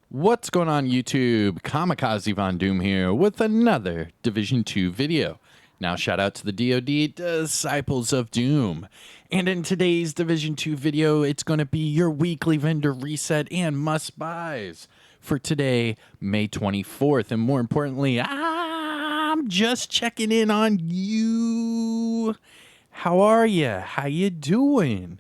What's going on YouTube? Kamikazevondoom here with another Division 2 video. Now shout out to the DoD Disciples of Doom. And in today's Division 2 video, it's going to be your weekly vendor reset and must buys for today, May 24th. And more importantly, I'm just checking in on you. How are you? How you doing?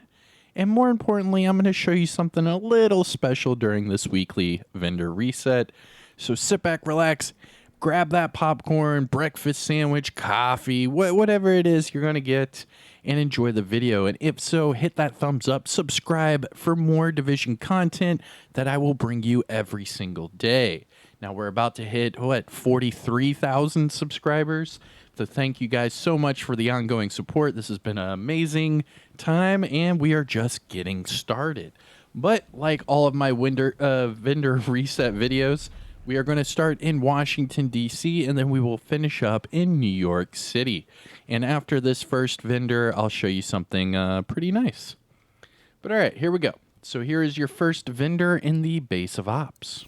And more importantly, I'm going to show you something a little special during this weekly vendor reset. So sit back, relax, grab that popcorn, breakfast sandwich, coffee, whatever it is you're going to get, and enjoy the video. And if so, hit that thumbs up, subscribe for more Division content that I will bring you every single day. Now we're about to hit, 43,000 subscribers. So thank you guys so much for the ongoing support. This has been an amazing time, and we are just getting started. But like all of my vendor reset videos, we are going to start in Washington, D.C., and then we will finish up in New York City. And after this first vendor, I'll show you something pretty nice. But all right, here we go. So here is your first vendor in the base of ops.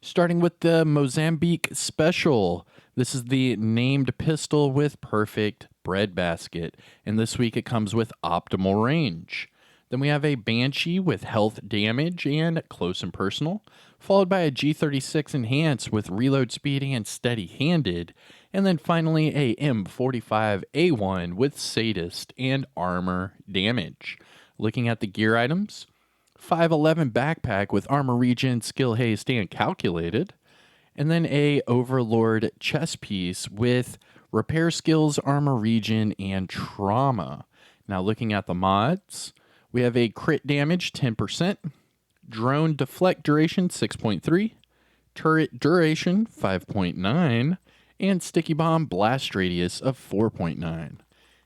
Starting with the Mozambique Special. This is the named pistol with perfect breadbasket, and this week it comes with optimal range. Then we have a Banshee with health damage and close and personal, followed by a G36 Enhanced with reload speed and steady-handed, and then finally a M45A1 with sadist and armor damage. Looking at the gear items, 511 backpack with armor regen, skill haste, and calculated. And then a Overlord chest piece with repair skills, armor regen, and trauma. Now looking at the mods, we have a crit damage 10%, drone deflect duration 6.3, turret duration 5.9, and sticky bomb blast radius of 4.9.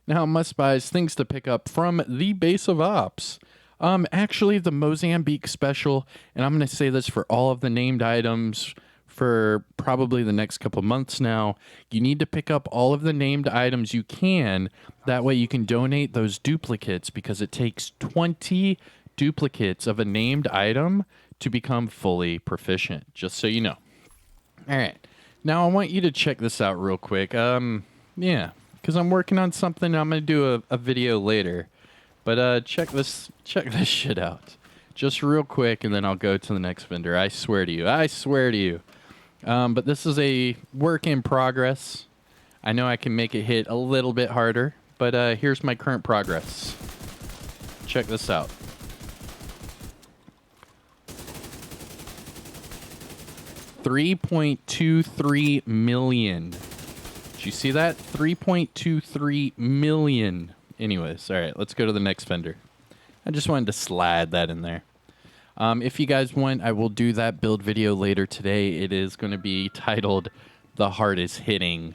Now must buys, things to pick up from the base of ops. Actually the Mozambique Special, and I'm going to say this for all of the named items for probably the next couple months now, you need to pick up all of the named items you can. That way you can donate those duplicates, because it takes 20 duplicates of a named item to become fully proficient, just so you know. All right. Now I want you to check this out real quick. Yeah, because I'm working on something. I'm going to do a video later. But check this shit out. Just real quick, and then I'll go to the next vendor. I swear to you. I swear to you. But this is a work in progress. I know I can make it hit a little bit harder, but here's my current progress. Check this out. $3.23 million. Did you see that? 3.23 million. Anyways, all right, let's go to the next vendor. I just wanted to slide that in there. If you guys want, I will do that build video later today. It is going to be titled the hardest hitting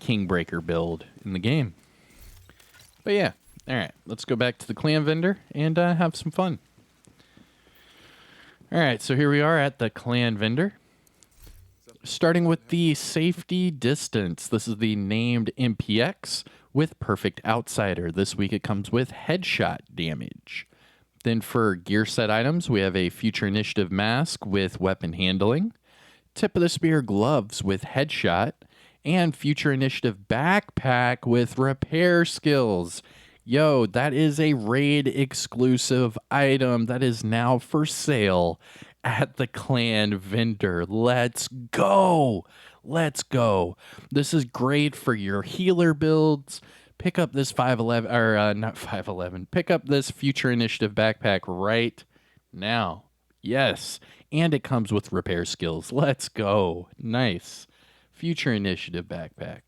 Kingbreaker build in the game. But yeah, all right, let's go back to the clan vendor and have some fun. All right, so here we are at the clan vendor. Starting with the safety distance. This is the named MPX with perfect outsider. This week it comes with headshot damage. Then for gear set items, we have a Future Initiative mask with weapon handling, Tip of the Spear gloves with headshot, and Future Initiative backpack with repair skills. Yo, that is a raid exclusive item that is now for sale at the clan vendor. Let's go. Let's go. This is great for your healer builds. Pick up this 511, or not 511. Pick up this Future Initiative backpack right now. Yes. And it comes with repair skills. Let's go. Nice. Future Initiative backpack.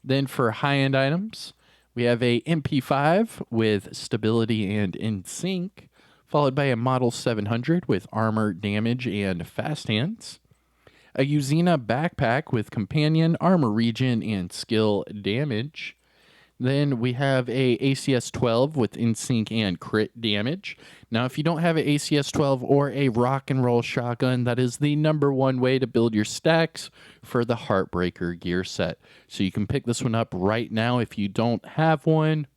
Then for high-end items, we have a MP5 with stability and in sync, followed by a Model 700 with armor, damage, and fast hands. A Uzina backpack with companion, armor regen, and skill damage. Then we have a ACS-12 with in-sync and crit damage. Now, if you don't have an ACS-12 or a rock and roll shotgun, that is the #1 way to build your stacks for the Heartbreaker gear set. So you can pick this one up right now if you don't have one.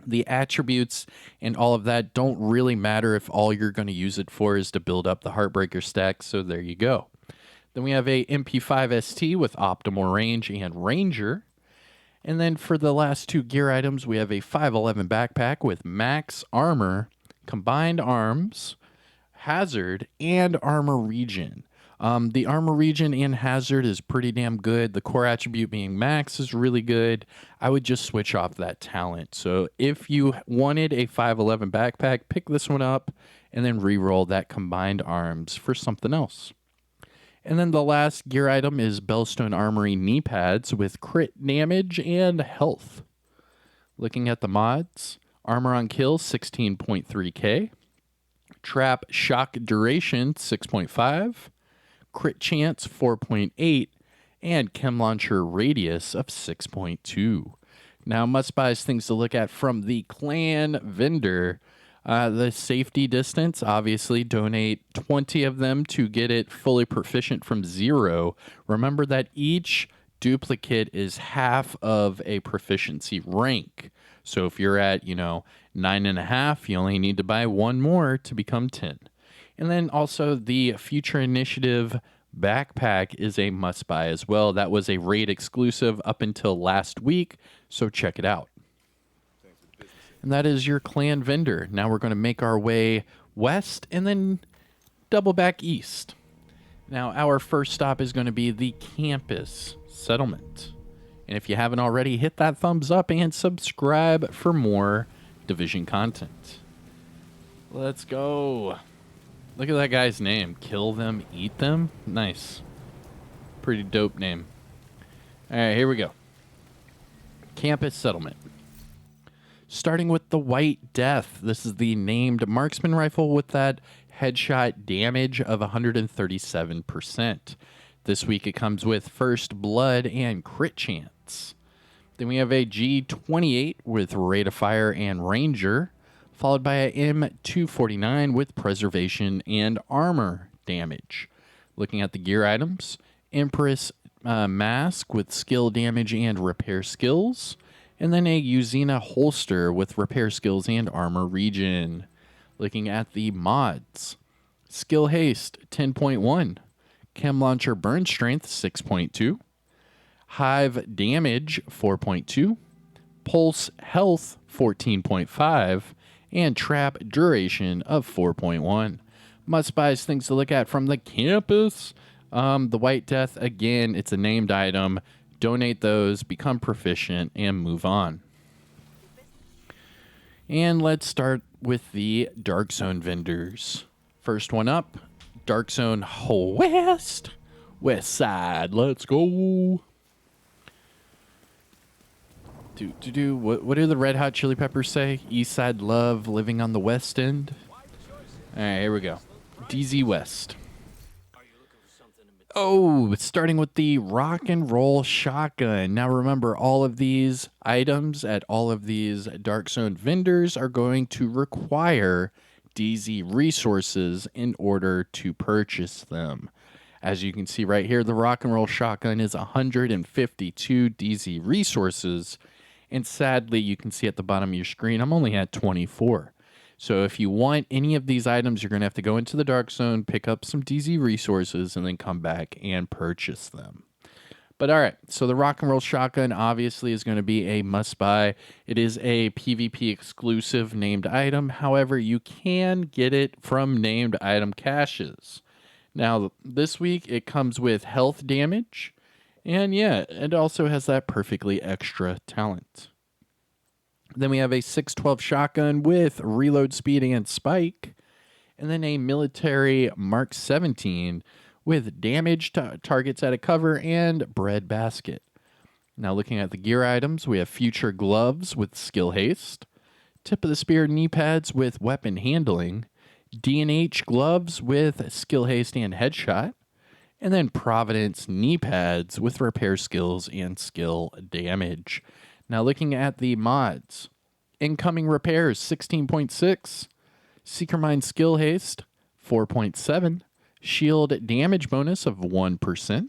The attributes and all of that don't really matter if all you're going to use it for is to build up the Heartbreaker stack, so there you go. Then we have a MP5 ST with optimal range and Ranger. And then for the last two gear items, we have a 511 backpack with max armor, combined arms, hazard, and armor regen. The armor regen and hazard is pretty damn good. The core attribute being max is really good. I would just switch off that talent. So if you wanted a 511 backpack, pick this one up and then re-roll that combined arms for something else. And then the last gear item is Bellstone Armory knee pads with crit damage and health. Looking at the mods, armor on kill 16.3k, trap shock duration 6.5, crit chance 4.8, and chem launcher radius of 6.2. Now, must buys things to look at from the clan vendor. The safety distance, obviously, donate 20 of them to get it fully proficient from 0. Remember that each duplicate is half of a proficiency rank. So if you're at, 9.5, you only need to buy one more to become 10. And then also the Future Initiative backpack is a must buy as well. That was a raid exclusive up until last week, so check it out. And that is your clan vendor. Now we're going to make our way west and then double back east. Now our first stop is going to be the campus settlement. And if you haven't already, hit that thumbs up and subscribe for more Division content. Let's go. Look at that guy's name. Kill them, eat them. Nice. Pretty dope name. All right, here we go. Campus settlement. Starting with the White Death. This is the named marksman rifle with that headshot damage of 137%. This week it comes with first blood and crit chance. Then we have a G28 with rate of fire and ranger, followed by a M249 with preservation and armor damage. Looking at the gear items, Empress mask with skill damage and repair skills, and then a Uzina holster with repair skills and armor regen. Looking at the mods, skill haste 10.1, chem launcher burn strength 6.2, hive damage 4.2, pulse health 14.5, and trap duration of 4.1. Must buys things to look at from the campus. The White Death, again, it's a named item. Donate those, become proficient, and move on. And let's start with the Dark Zone vendors. First one up, Dark Zone West. West side, let's go. What do the Red Hot Chili Peppers say? East side love, living on the West End. All right, here we go. DZ West. Oh, starting with the rock and roll shotgun. Now remember, all of these items at all of these Dark Zone vendors are going to require DZ resources in order to purchase them. As you can see right here, the rock and roll shotgun is 152 DZ resources. And sadly, you can see at the bottom of your screen, I'm only at 24. So if you want any of these items, you're going to have to go into the Dark Zone, pick up some DZ resources, and then come back and purchase them. But all right, so the rock and roll shotgun obviously is going to be a must-buy. It is a PvP exclusive named item. However, you can get it from named item caches. Now, this week, it comes with health damage. And yeah, it also has that perfectly extra talent. Then we have a 612 shotgun with reload speed and spike. And then a military Mark 17 with damage to targets at a cover and bread basket. Now looking at the gear items, we have future gloves with skill haste, tip of the spear knee pads with weapon handling, D&H gloves with skill haste and headshot, and then Providence knee pads with repair skills and skill damage. Now looking at the mods, incoming repairs 16.6, Seeker Mine skill haste 4.7, shield damage bonus of 1%,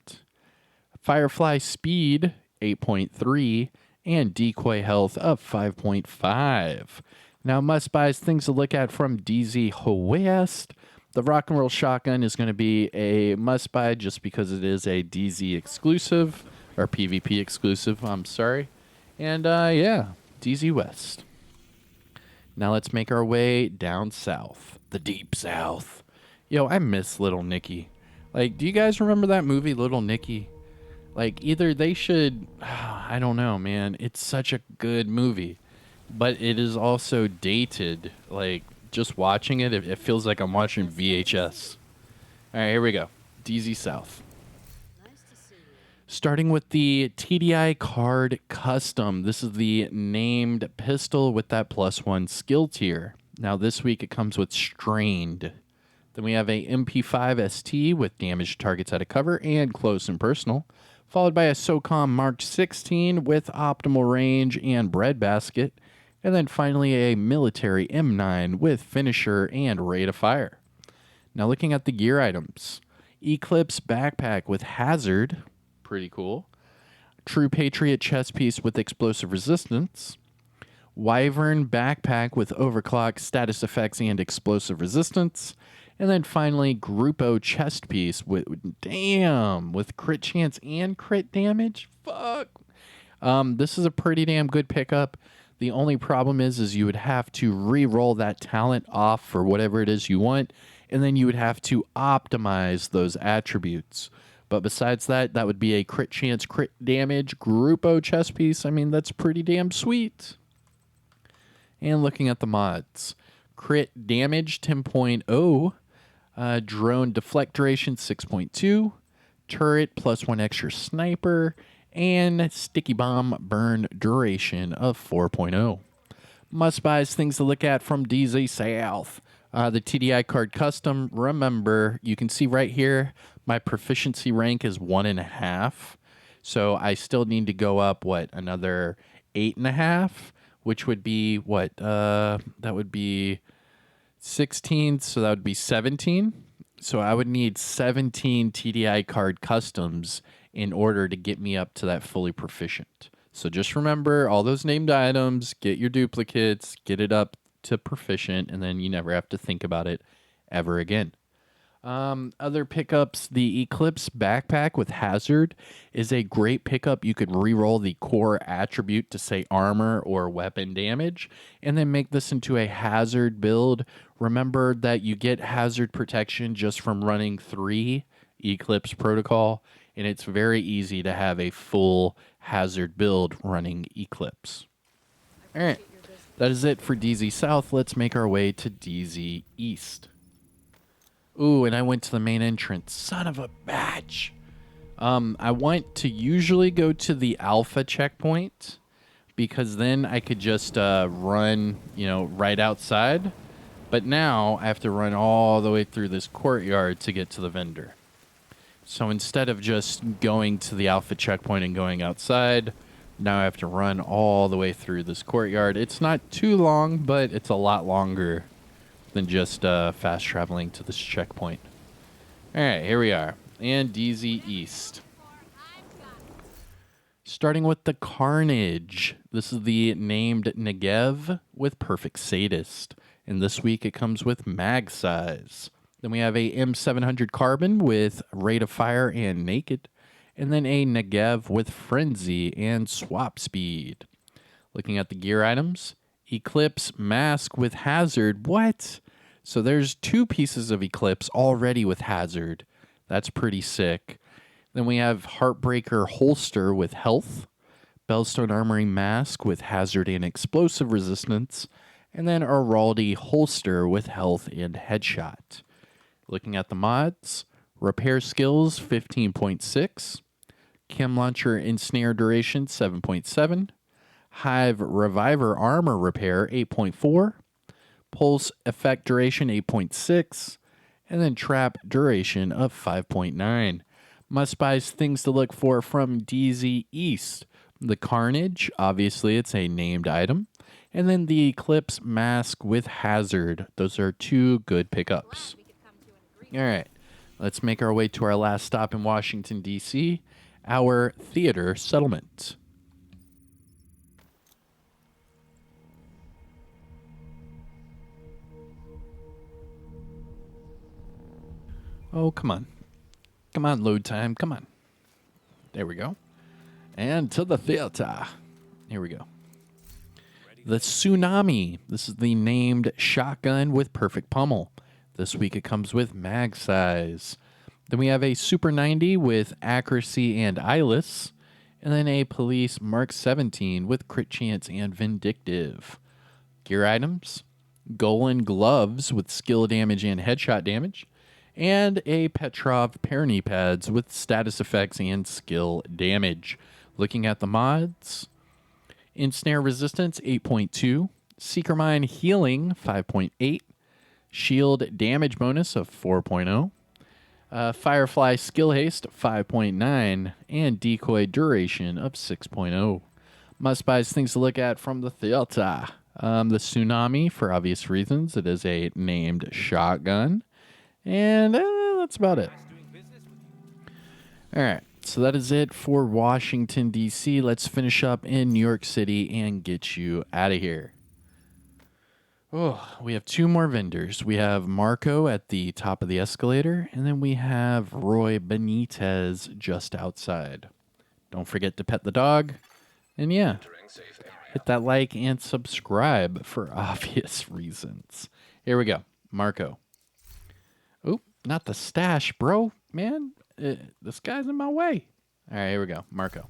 Firefly speed 8.3, and decoy health of 5.5. Now, must buys things to look at from DZ West. The rock and roll shotgun is going to be a must buy just because it is a DZ exclusive or PvP exclusive. I'm sorry. And yeah, DZ West. Now let's make our way down south, the deep south. Yo, I miss Little Nicky. Like, do you guys remember that movie, Little Nicky? Like, either they should, I don't know, man. It's such a good movie, but it is also dated. Like, just watching it, it feels like I'm watching VHS. All right, here we go. DZ South. Starting with the TDI card custom. This is the named pistol with that +1 skill tier. Now this week it comes with strained. Then we have a MP5 ST with damaged targets out of cover and close and personal, followed by a SOCOM Mark 16 with optimal range and breadbasket, and then finally a military M9 with finisher and rate of fire. Now looking at the gear items, Eclipse backpack with hazard, pretty cool. True Patriot chest piece with explosive resistance. Wyvern backpack with overclock, status effects, and explosive resistance. And then finally, Grupo chest piece with, damn, with crit chance and crit damage? Fuck. This is a pretty damn good pickup. The only problem is you would have to re-roll that talent off for whatever it is you want, and then you would have to optimize those attributes. But besides that, that would be a crit chance, crit damage, Grupo chest piece. I mean, that's pretty damn sweet. And looking at the mods, crit damage 10.0, drone deflect duration 6.2, turret +1 extra sniper, and sticky bomb burn duration of 4.0. Must buys things to look at from DZ South. The TDI card custom, remember, you can see right here, my proficiency rank is 1.5. So I still need to go up, another 8.5, which would be, that would be 16, so that would be 17. So I would need 17 TDI card customs in order to get me up to that fully proficient. So just remember all those named items, get your duplicates, get it up to proficient, and then you never have to think about it ever again. Other pickups, the Eclipse backpack with hazard is a great pickup. You could re-roll the core attribute to say armor or weapon damage and then make this into a hazard build. Remember that you get hazard protection just from running 3 Eclipse protocol, and it's very easy to have a full hazard build running Eclipse. All right, that is it for DZ South. Let's make our way to DZ East. Ooh, and I went to the main entrance. Son of a bitch. I want to usually go to the alpha checkpoint because then I could just run, right outside. But now I have to run all the way through this courtyard to get to the vendor. So instead of just going to the alpha checkpoint and going outside, now I have to run all the way through this courtyard. It's not too long, but it's a lot longer than just fast traveling to this checkpoint. All right, here we are. And DZ East. Starting with the Carnage. This is the named Negev with Perfect Sadist. And this week it comes with mag size. Then we have a M700 Carbon with rate of fire and naked. And then a Negev with frenzy and swap speed. Looking at the gear items. Eclipse mask with hazard. What? So there's 2 pieces of Eclipse already with hazard. That's pretty sick. Then we have Heartbreaker holster with health. Bellstone Armory mask with hazard and explosive resistance. And then Araldi holster with health and headshot. Looking at the mods. Repair skills 15.6. Chem launcher ensnare duration 7.7. Hive Reviver Armor Repair 8.4, Pulse Effect Duration 8.6, and then Trap Duration of 5.9. Must buys things to look for from DZ East. The Carnage, obviously it's a named item, and then the Eclipse Mask with Hazard. Those are 2 good pickups. All right, let's make our way to our last stop in Washington, D.C., our theater settlement. Oh, come on. Come on, load time. Come on. There we go. And to the theater. Here we go. The Tsunami. This is the named shotgun with perfect pummel. This week it comes with mag size. Then we have a Super 90 with accuracy and eyeless. And then a Police Mark 17 with crit chance and vindictive. Gear items. Golan gloves with skill damage and headshot damage. And a Petrov pair knee pads with status effects and skill damage. Looking at the mods. Ensnare resistance 8.2, Seeker Mine healing 5.8, shield damage bonus of 4.0, Firefly skill haste 5.9, and decoy duration of 6.0. Must buys things to look at from the theater. The Tsunami, for obvious reasons, it is a named shotgun, and that's about it. All right. So that is it for Washington, D.C. Let's finish up in New York City and get you out of here. Oh, we have two more vendors. We have Marco at the top of the escalator, and then we have Roy Benitez just outside. Don't forget to pet the dog. And yeah, hit that like and subscribe for obvious reasons. Here we go. Marco. Oh, not the stash, bro. Man. This guy's in my way. All right, here we go. Marco.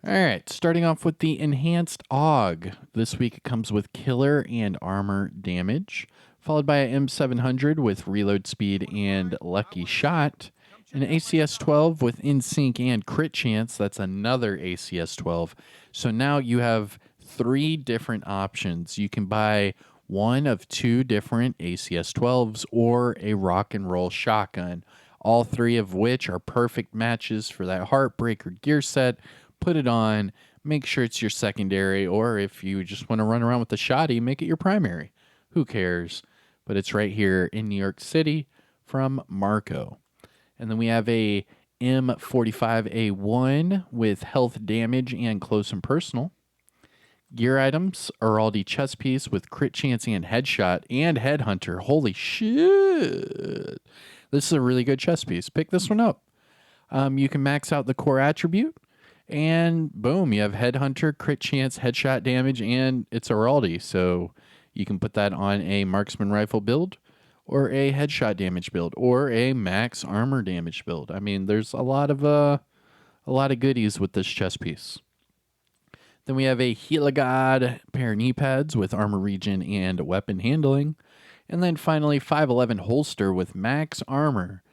All right, starting off with the Enhanced AUG. This week it comes with Killer and Armor damage, followed by a M700 with Reload Speed and Lucky Shot, an ACS-12 with In-Sync and Crit Chance. That's another ACS-12. So now you have 3 different options. You can buy one of 2 different ACS-12s or a rock and roll shotgun. All 3 of which are perfect matches for that Heartbreaker gear set. Put it on, make sure it's your secondary, or if you just want to run around with the shotty, make it your primary. Who cares? But it's right here in New York City from Marco. And then we have a M45A1 with health damage and close and personal. Gear items, Araldi chest piece with crit chance and headshot and headhunter. Holy shit. This is a really good chest piece. Pick this one up. You can max out the core attribute, and boom, you have headhunter, crit chance, headshot damage, and it's Araldi. So you can put that on a marksman rifle build, or a headshot damage build, or a max armor damage build. I mean, there's a lot of goodies with this chest piece. Then we have a Heligod pair of knee pads with armor regen and weapon handling. And then finally, 511 holster with max armor,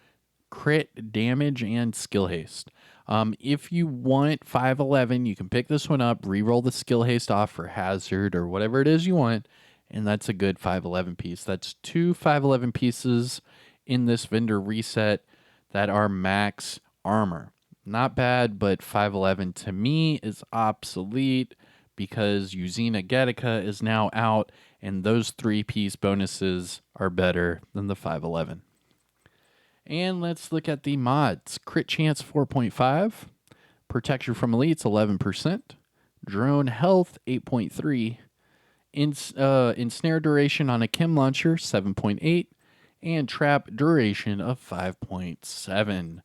crit damage, and skill haste. If you want 511, you can pick this one up, reroll the skill haste off for hazard or whatever it is you want, and that's a good 511 piece. That's 2 511 pieces in this vendor reset that are max armor. Not bad, but 511 to me is obsolete because Uzina Getica is now out, and those 3-piece bonuses are better than the 511. And let's look at the mods. Crit Chance 4.5, Protection from Elites 11%, Drone Health 8.3, Ensnare Duration on a Chem Launcher 7.8, and Trap Duration of 5.7.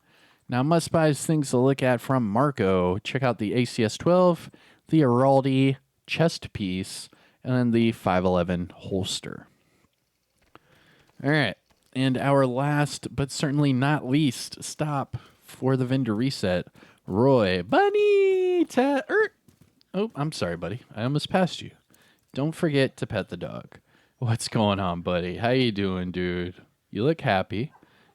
Now, must-buys things to look at from Marco. Check out the ACS-12, the Araldi chest piece, and then the 511 holster. All right, and our last, but certainly not least, stop for the vendor reset, Roy Benitez. Oh, I'm sorry, buddy. I almost passed you. Don't forget to pet the dog. What's going on, buddy? How you doing, dude? You look happy.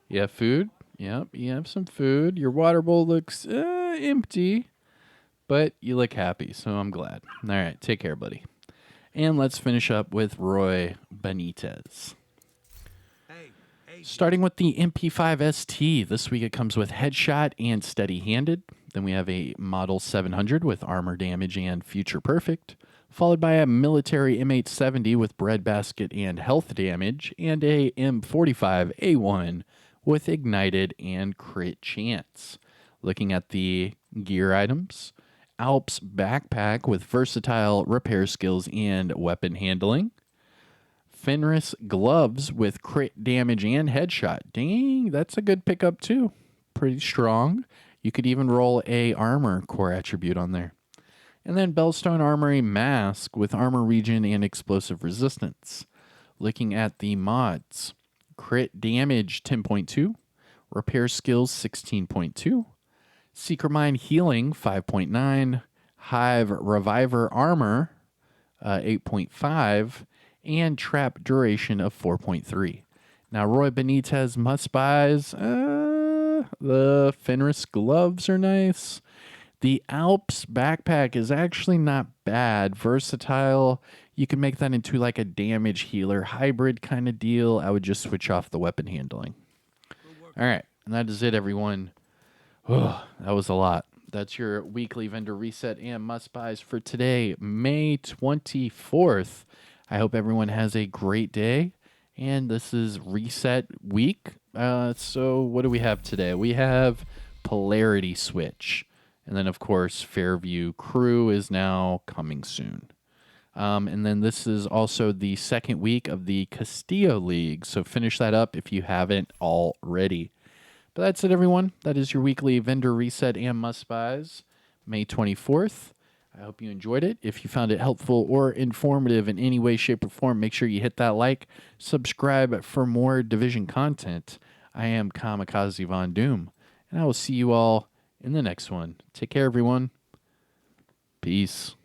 You have food? Yep, you have some food. Your water bowl looks empty, but you look happy, so I'm glad. All right, take care, buddy. And let's finish up with Roy Benitez. Starting with the MP5 ST, this week it comes with headshot and steady-handed. Then we have a Model 700 with armor damage and future perfect, followed by a military M870 with breadbasket and health damage, and a M45A1 with ignited and crit chance. Looking at the gear items, Alps backpack with versatile repair skills and weapon handling, Fenris gloves with crit damage and headshot. Dang, that's a good pickup too. Pretty strong. You could even roll a armor core attribute on there. And then Bellstone Armory mask with armor regen and explosive resistance. Looking at the mods, crit damage 10.2, repair skills 16.2, Seeker Mind healing 5.9, Hive Reviver armor 8.5, and trap duration of 4.3. Now, Roy Benitez must buys. The Fenris gloves are nice. The Alps backpack is actually not bad. Versatile. You can make that into like a damage healer hybrid kind of deal. I would just switch off the weapon handling. All right. And that is it, everyone. Oh, that was a lot. That's your weekly vendor reset and must buys for today, May 24th. I hope everyone has a great day. And this is reset week. So what do we have today? We have Polarity Switch. And then, of course, Fairview Crew is now coming soon. And then this is also the second week of the Castillo League. So finish that up if you haven't already. But that's it, everyone. That is your weekly vendor reset and must-buys, May 24th. I hope you enjoyed it. If you found it helpful or informative in any way, shape, or form, make sure you hit that like, subscribe for more Division content. I am Kamikazevondoom, and I will see you all in the next one. Take care, everyone. Peace.